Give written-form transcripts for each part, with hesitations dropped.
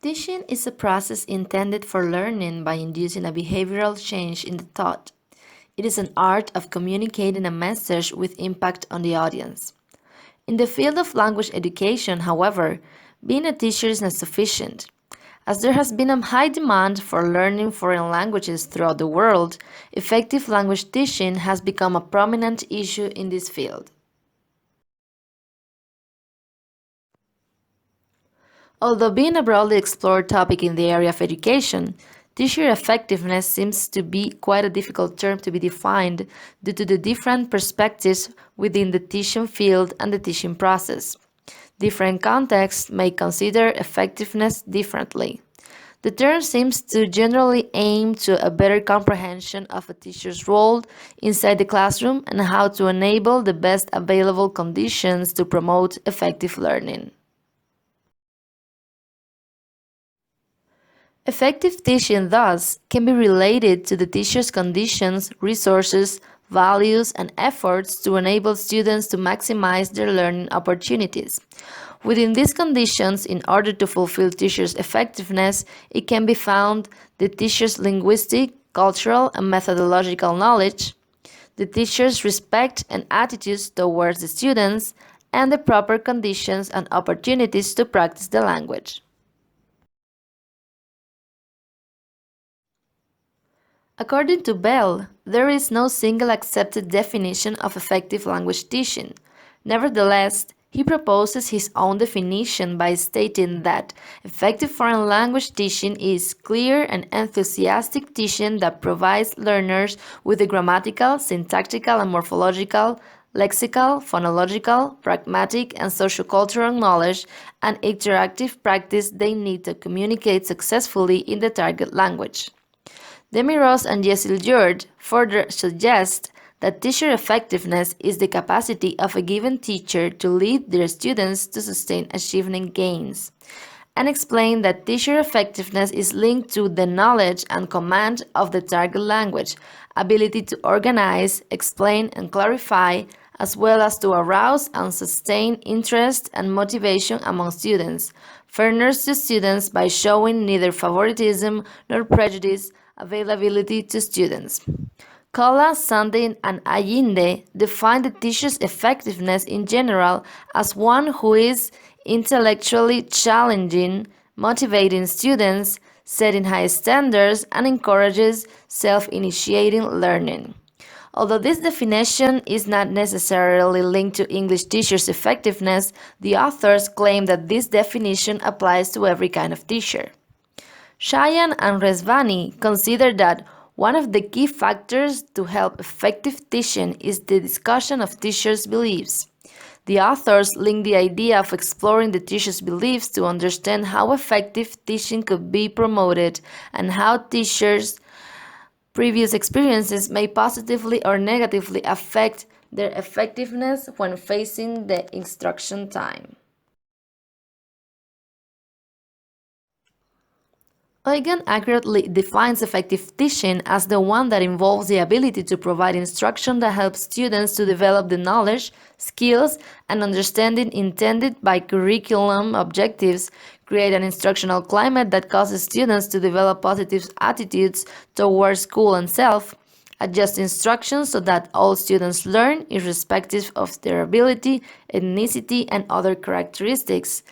Teaching is a process intended for learning by inducing a behavioral change in the thought. It is an art of communicating a message with impact on the audience. In the field of language education, however, being a teacher is not sufficient. As there has been a high demand for learning foreign languages throughout the world, effective language teaching has become a prominent issue in this field. Although being a broadly explored topic in the area of education, teacher effectiveness seems to be quite a difficult term to be defined due to the different perspectives within the teaching field and the teaching process. Different contexts may consider effectiveness differently. The term seems to generally aim to a better comprehension of a teacher's role inside the classroom and how to enable the best available conditions to promote effective learning. Effective teaching, thus, can be related to the teacher's conditions, resources, values, and efforts to enable students to maximize their learning opportunities. Within these conditions, in order to fulfill teachers' effectiveness, it can be found the teacher's linguistic, cultural, and methodological knowledge, the teacher's respect and attitudes towards the students, and the proper conditions and opportunities to practice the language. According to Bell, there is no single accepted definition of effective language teaching. Nevertheless, he proposes his own definition by stating that effective foreign language teaching is clear and enthusiastic teaching that provides learners with the grammatical, syntactical, and morphological, lexical, phonological, pragmatic, and sociocultural knowledge and interactive practice they need to communicate successfully in the target language. Demiros and Yesil-Jord further suggest that teacher effectiveness is the capacity of a given teacher to lead their students to sustain achievement gains, and explain that teacher effectiveness is linked to the knowledge and command of the target language, ability to organize, explain, and clarify, as well as to arouse and sustain interest and motivation among students, fairness to students by showing neither favoritism nor prejudice, availability to students. Kola, Sandin, and Allende define the teacher's effectiveness in general as one who is intellectually challenging, motivating students, setting high standards, and encourages self-initiating learning. Although this definition is not necessarily linked to English teachers' effectiveness, the authors claim that this definition applies to every kind of teacher. Shayan and Resvani consider that one of the key factors to help effective teaching is the discussion of teachers' beliefs. The authors link the idea of exploring the teacher's beliefs to understand how effective teaching could be promoted and how teachers' previous experiences may positively or negatively affect their effectiveness when facing the instruction time. Eugen accurately defines effective teaching as the one that involves the ability to provide instruction that helps students to develop the knowledge, skills, and understanding intended by curriculum objectives, create an instructional climate that causes students to develop positive attitudes towards school and self, adjust instruction so that all students learn irrespective of their ability, ethnicity, and other characteristics,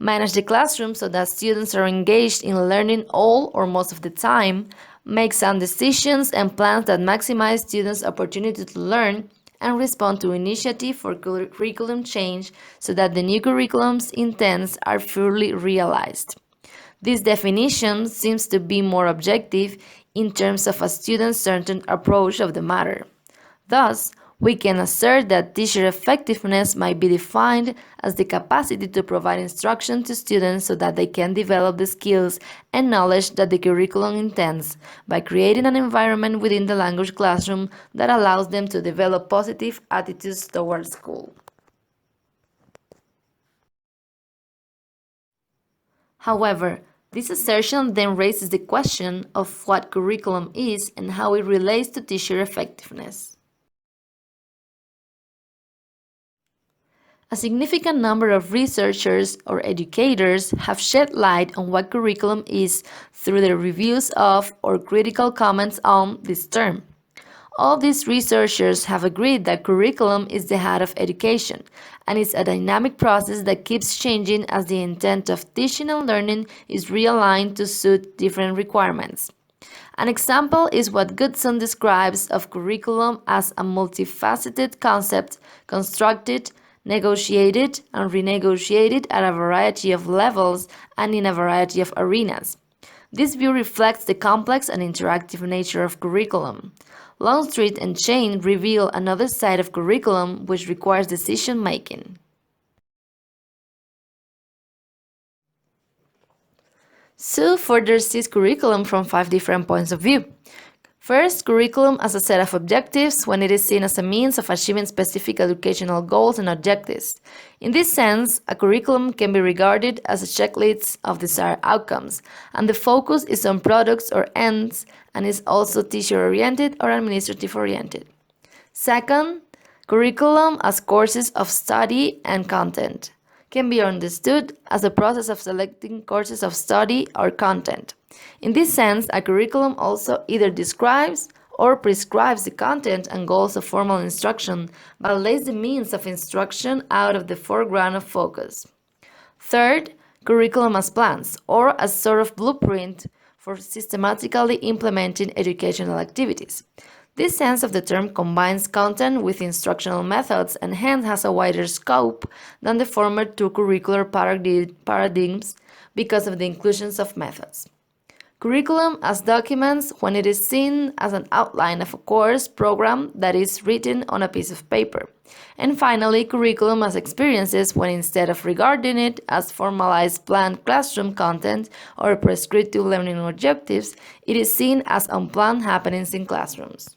manage the classroom so that students are engaged in learning all or most of the time, make sound decisions and plans that maximize students' opportunity to learn, and respond to initiative for curriculum change so that the new curriculum's intents are fully realized. This definition seems to be more objective in terms of a student-centered approach of the matter. Thus, we can assert that teacher effectiveness might be defined as the capacity to provide instruction to students so that they can develop the skills and knowledge that the curriculum intends, by creating an environment within the language classroom that allows them to develop positive attitudes towards school. However, this assertion then raises the question of what curriculum is and how it relates to teacher effectiveness. A significant number of researchers or educators have shed light on what curriculum is through their reviews of or critical comments on this term. All these researchers have agreed that curriculum is the heart of education, and it's a dynamic process that keeps changing as the intent of teaching and learning is realigned to suit different requirements. An example is what Goodson describes of curriculum as a multifaceted concept constructed, negotiated, and renegotiated at a variety of levels and in a variety of arenas. This view reflects the complex and interactive nature of curriculum. Longstreet and Chain reveal another side of curriculum which requires decision making. Su further sees curriculum from 5 different points of view. First, curriculum as a set of objectives when it is seen as a means of achieving specific educational goals and objectives. In this sense, a curriculum can be regarded as a checklist of desired outcomes, and the focus is on products or ends and is also teacher-oriented or administrative-oriented. Second, curriculum as courses of study and content can be understood as a process of selecting courses of study or content. In this sense, a curriculum also either describes or prescribes the content and goals of formal instruction, but lays the means of instruction out of the foreground of focus. Third, curriculum as plans, or as sort of blueprint for systematically implementing educational activities. This sense of the term combines content with instructional methods and hence has a wider scope than the former two curricular paradigms because of the inclusions of methods. Curriculum as documents when it is seen as an outline of a course program that is written on a piece of paper. And finally, curriculum as experiences when instead of regarding it as formalized planned classroom content or prescriptive learning objectives, it is seen as unplanned happenings in classrooms.